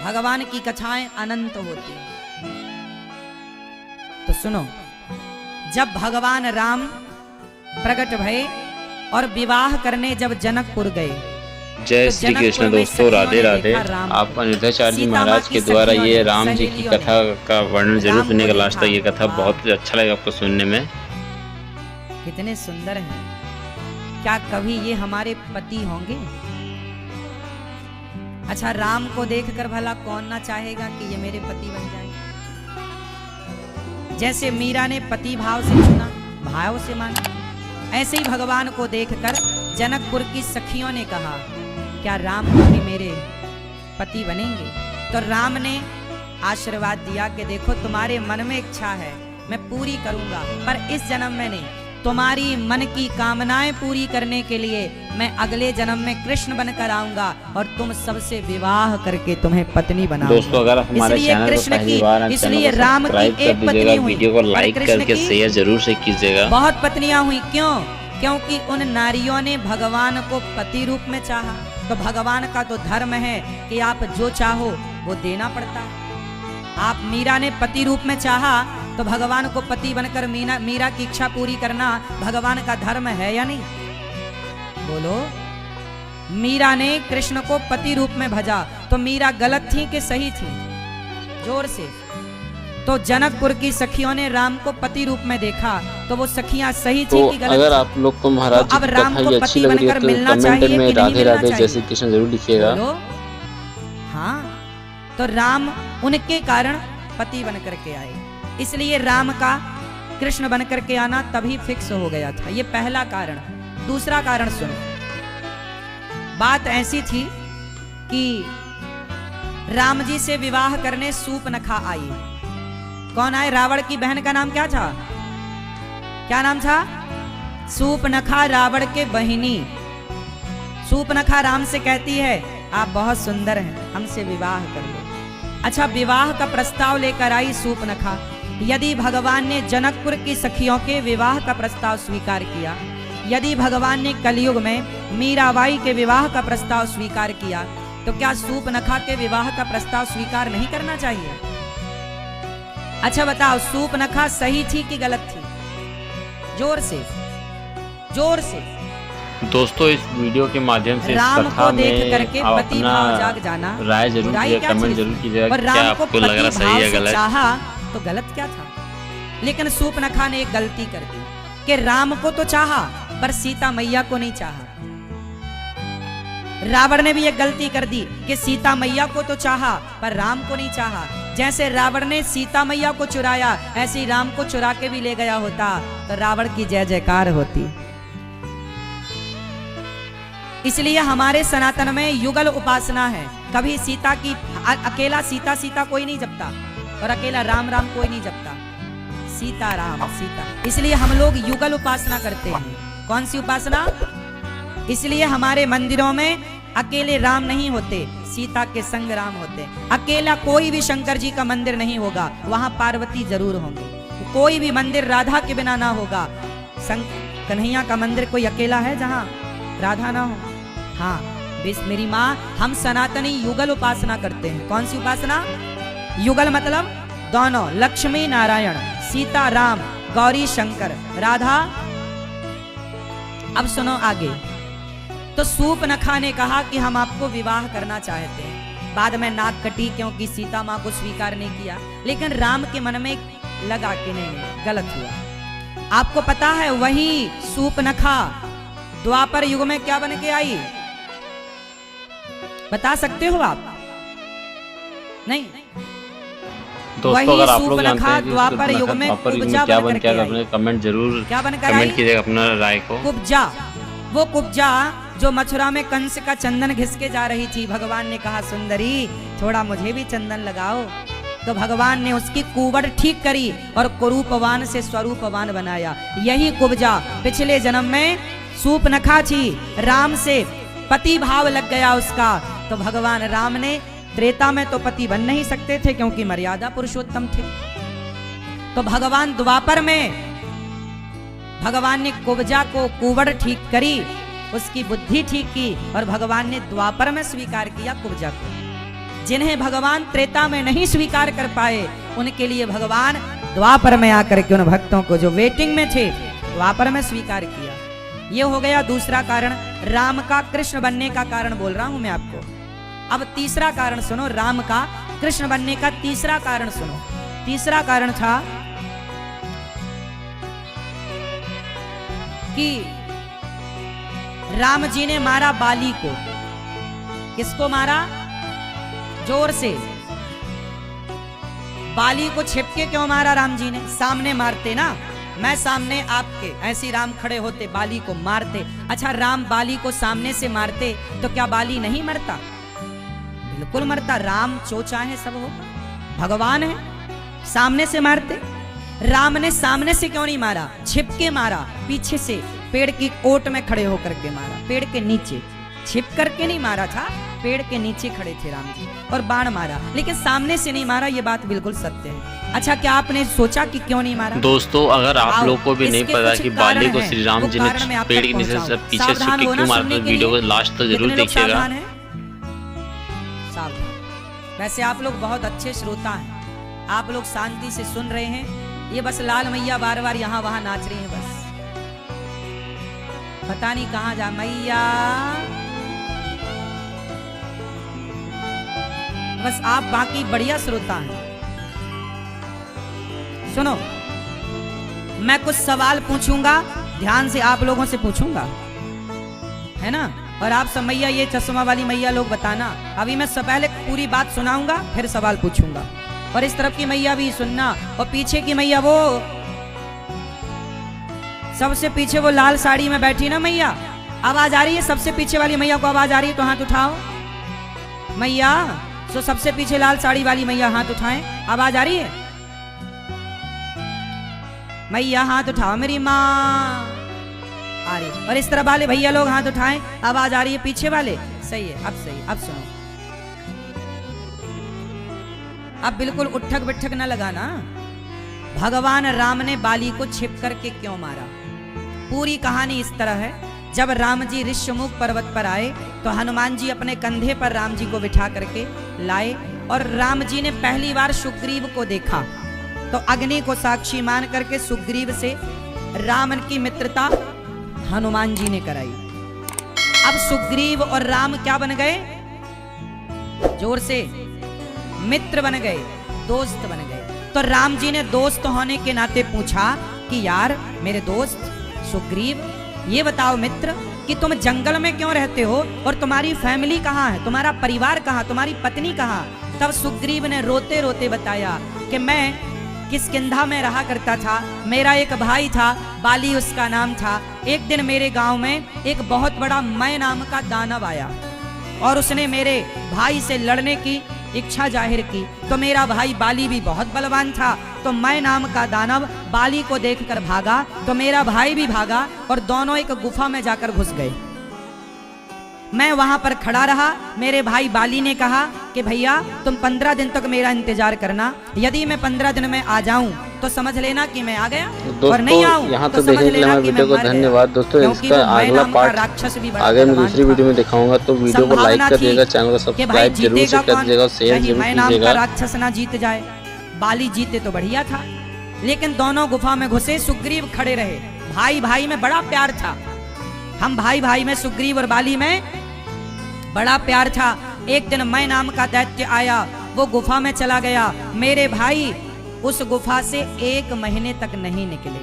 भगवान की कथाएं अनंत होती हैं। तो सुनो, जब भगवान राम प्रकट भये और विवाह करने जब जनकपुर गए। जय श्री कृष्ण दोस्तों, राधे राधे। आप अनिरुद्धाचार्य जी महाराज के द्वारा ये राम जी की कथा का वर्णन जरूर सुनिएगा लास्ट तक। ये कथा बहुत अच्छा लगेगा आपको सुनने में। कितने सुंदर हैं। क्या कभी ये हमारे पति होंगे? अच्छा, राम को देखकर भला कौन ना चाहेगा कि ये मेरे पति बन जाए। जैसे मीरा ने पति भाव से चुना, भाव से माना, ऐसे ही भगवान को देखकर जनकपुर की सखियों ने कहा, क्या राम भी मेरे पति बनेंगे? तो राम ने आशीर्वाद दिया कि देखो, तुम्हारे मन में इच्छा है, मैं पूरी करूंगा, पर इस जन्म में नहीं। तुम्हारी मन की कामनाएं पूरी करने के लिए मैं अगले जन्म में कृष्ण बनकर आऊंगा और तुम सबसे विवाह करके तुम्हें पत्नी बनाऊंगा। दोस्तों, अगर हमारे चैनल को पहली बार हैं, इसलिए राम की एक पत्नी हुई, वीडियो को लाइक करके शेयर जरूर से कीजिएगा। बहुत पत्नियां हुई। क्यों? क्योंकि उन नारियों ने भगवान को पति रूप में चाहा। तो भगवान का तो धर्म है कि आप जो चाहो वो देना पड़ता है। आप मीरा ने पति रूप में चाहा तो भगवान को पति बनकर मीरा की इच्छा पूरी करना भगवान का धर्म है या नहीं? बोलो। मीरा ने कृष्ण को पति रूप में भजा तो मीरा गलत थी कि सही थी? जोर से। तो जनकपुर की सखियों ने राम को पति रूप में देखा तो वो सखियां सही थी कि गलत? अगर आप लोग को महाराज तो अब राम को पति बनकर मिलना चाहिए में कि नहीं राधे राधे मिलना जैसे चाहिए? कृष्ण जरूर लिखिएगा। हाँ, तो राम उनके कारण पति बनकर के आए, इसलिए राम का कृष्ण बनकर के आना तभी फिक्स हो गया था। ये पहला कारण। दूसरा कारण सुनो। बात ऐसी थी कि राम जी से विवाह करने सूपनखा आई। कौन आए? रावण की बहन का नाम क्या था? क्या नाम था? सूपनखा, रावण के बहिनी। सूपनखा राम से कहती है, आप बहुत सुंदर हैं, हमसे विवाह कर लो। अच्छा, विवाह का प्रस्ताव लेकर आई सूपनखा। यदि भगवान ने जनकपुर की सखियों के विवाह का प्रस्ताव स्वीकार किया, यदि भगवान ने कलयुग में मीराबाई के विवाह का प्रस्ताव स्वीकार किया, तो क्या सूपनखा के विवाह का प्रस्ताव स्वीकार नहीं करना चाहिए? अच्छा बताओ, सूपनखा सही थी कि गलत थी? जोर से, जोर से। दोस्तों, इस वीडियो के माध्यम से राम कथा को देख में करके पति भाव जाग जाना, राय जरूर कीजिएगा, कमेंट जरूर कीजिएगा कि क्या आपको लग रहा सही है गलत। चाहा तो गलत क्या था? लेकिन सूपनखा ने एक गलती कर दी कि राम को तो चाहा पर सीता मैया को नहीं चाहा। रावण ने भी एक गलती कर दी कि सीता मैया को तो चाहा पर राम को नहीं चाहा। जैसे रावण ने सीता मैया को चुराया, ऐसे ही राम को चुरा के भी ले गया होता तो रावण की जय जयकार होती। इसलिए हमारे सनातन में युगल उपासना है। कभी सीता की अकेला सीता सीता कोई नहीं जपता और अकेला राम राम कोई नहीं जपता। सीता राम सीता। इसलिए हम लोग युगल उपासना करते हैं। कौन सी उपासना? इसलिए हमारे मंदिरों में अकेले राम नहीं होते, सीता के संग राम होते। अकेला कोई भी शंकर जी का मंदिर नहीं होगा, वहां पार्वती जरूर होंगे। कोई भी मंदिर राधा के बिना ना होगा। कन्हैया का मंदिर कोई अकेला है जहां राधा ना हो? हाँ, मेरी माँ, हम सनातनी युगल उपासना करते हैं। कौन सी उपासना? युगल मतलब दोनों, लक्ष्मी नारायण, सीता राम, गौरी शंकर, राधा। अब सुनो आगे। तो सूपनखा ने कहा कि हम आपको विवाह करना चाहते हैं। बाद में नाक कटी क्योंकि सीता माँ को स्वीकार नहीं किया। लेकिन राम के मन में लगा कि नहीं, गलत हुआ। आपको पता है वही सूपनखा द्वापर युग में क्या बन के आई? बता सकते हो आप? नहीं। दोस्तों, अगर आप लोग जानते हैं द्वापर युग में कुब्जा क्या बन बन के अपने कमेंट जरूर क्या बनकर कमेंट कीजिएगा अपना राय को। कुब्जा, वो कुब्जा जो मथुरा में कंस का चंदन घिस के जा रही थी। भगवान ने कहा, सुंदरी थोड़ा मुझे भी चंदन लगाओ। तो भगवान ने उसकी कुबड़ ठीक करी और कुरूपवान से स्वरूपवान बनाया। यही कुब्जा पिछले जन्म में सूपनखा थी। राम से पति भाव लग गया उसका। तो भगवान राम ने त्रेता में तो पति बन नहीं सकते थे क्योंकि मर्यादा पुरुषोत्तम थे। तो भगवान द्वापर में भगवान ने कुब्जा को कुबड़ ठीक करी, उसकी बुद्धि ठीक की और भगवान ने द्वापर में स्वीकार किया कुब्जा को। जिन्हें भगवान त्रेता में नहीं स्वीकार कर पाए, उनके लिए भगवान द्वापर में आकर के उन भक्तों को जो वेटिंग में थे द्वापर में स्वीकार किया। ये हो गया दूसरा कारण, राम का कृष्ण बनने का कारण बोल रहा हूं मैं आपको। अब तीसरा कारण सुनो, राम का कृष्ण बनने का तीसरा कारण सुनो। तीसरा कारण था कि राम जी ने मारा बाली को। किसको मारा? जोर से। बाली को छिपके क्यों मारा राम जी ने? सामने मारते ना, मैं सामने आपके, ऐसी राम खड़े होते बाली को मारते। अच्छा, राम बाली को सामने से मारते तो क्या बाली नहीं मरता? बिल्कुल मरता। राम जो चाहे सब हो, भगवान है, सामने से मारते। राम ने सामने से क्यों नहीं मारा? छिपके मारा, पीछे से पेड़ की ओट में खड़े होकर के मारा, पेड़ के नीचे। छिप करके नहीं मारा था, पेड़ के नीचे खड़े थे राम जी और बाण मारा, लेकिन सामने से नहीं मारा। ये बात बिल्कुल सत्य है। अच्छा, क्या आपने सोचा कि क्यों नहीं मारा? दोस्तों, अगर आप लोग को भी नहीं पता कि बाली को श्री राम जी ने पेड़ के नीचे से पीछे से क्यों मारा, तो वीडियो को लास्ट तक जरूर देखिएगा। वैसे आप लोग बहुत अच्छे श्रोता हैं, आप लोग शांति से सुन रहे हैं। ये बस लाल मैया बार बार यहाँ वहां नाच रही है, बस पता नहीं कहां जा मैया। बस आप बाकी बढ़िया श्रोता हैं। सुनो, मैं कुछ सवाल पूछूंगा, ध्यान से आप लोगों से पूछूंगा, है ना? और आप सब मैया, ये चश्मा वाली मैया लोग बताना। अभी मैं सब पहले पूरी बात सुनाऊंगा, फिर सवाल पूछूंगा। और इस तरफ की मैया भी सुनना, और पीछे की मैया, वो सबसे पीछे वो लाल साड़ी में बैठी ना मैया, आवाज आ रही है? सबसे पीछे वाली मैया को आवाज आ रही है तो हाथ उठाओ मैया। तो सबसे पीछे लाल साड़ी वाली मैया हाथ उठाएं, आवाज आ रही है? मैया हाथ उठाओ, मेरी माँ आ रही। और इस तरह वाले भैया लोग हाथ उठाएं, आवाज आ रही है पीछे वाले? सही है, अब सही। अब सुनो, अब बिल्कुल उठक बिठक न लगाना। भगवान राम ने बाली को छिप करके क्यों मारा? पूरी कहानी इस तरह है, जब राम जी ऋष्यमुख पर्वत पर आए तो हनुमान जी अपने कंधे पर राम जी को बिठा करके लाए, और राम जी ने पहली बार सुग्रीव को देखा तो अग्नि को साक्षी मान करके सुग्रीव से राम की मित्रता हनुमान जी ने कराई। अब सुग्रीव और राम क्या बन गए? जोर से, मित्र बन गए, दोस्त बन गए। तो राम जी ने दोस्त होने के नाते पूछा कि यार मेरे दोस्त सुग्रीव, ये बताओ मित्र कि तुम जंगल में क्यों रहते हो और तुम्हारी फैमिली कहाँ है, तुम्हारा परिवार कहाँ, तुम्हारी पत्नी कहाँ? तब सुग्रीव ने रोते रोते बताया कि मैं किष्किंधा में रहा करता था, मेरा एक भाई था, बाली उसका नाम था। एक दिन मेरे गांव में एक बहुत बड़ा मैं नाम का दानव आया और उसने मेरे भाई से लड़ने की इच्छा जाहिर की। तो मेरा भाई बाली भी बहुत बलवान था, तो मैं नाम का दानव बाली को देखकर भागा, तो मेरा भाई भी भागा और दोनों एक गुफा में जाकर घुस गए। मैं वहां पर खड़ा रहा। मेरे भाई बाली ने कहा कि भैया तुम 15 दिन तक मेरा इंतजार करना, यदि मैं 15 दिन में आ जाऊं तो समझ लेना कि मैं आ गया, और नहीं आऊं यहाँ तो देखने के लिए हमारे वीडियो को धन्यवाद दोस्तों। इसका अगला पार्ट आगे मैं दूसरी वीडियो में दिखाऊंगा, तो वीडियो को लाइक कर दिएगा, चैनल को सब्सक्राइब जरूर से कर दीजिएगा, शेयर जरूर कीजिएगा। राक्षस ना जीत जाए, बाली जीते तो बढ़िया था, लेकिन दोनों गुफा में घुसे, सुग्रीव खड़े रहे। भाई भाई में बड़ा प्यार था, हम भाई भाई में, सुग्रीव और बाली में बड़ा प्यार था। एक दिन मैं नाम का दैत्य आया, वो गुफा में चला गया, मेरे भाई उस गुफा से 1 महीने तक नहीं निकले।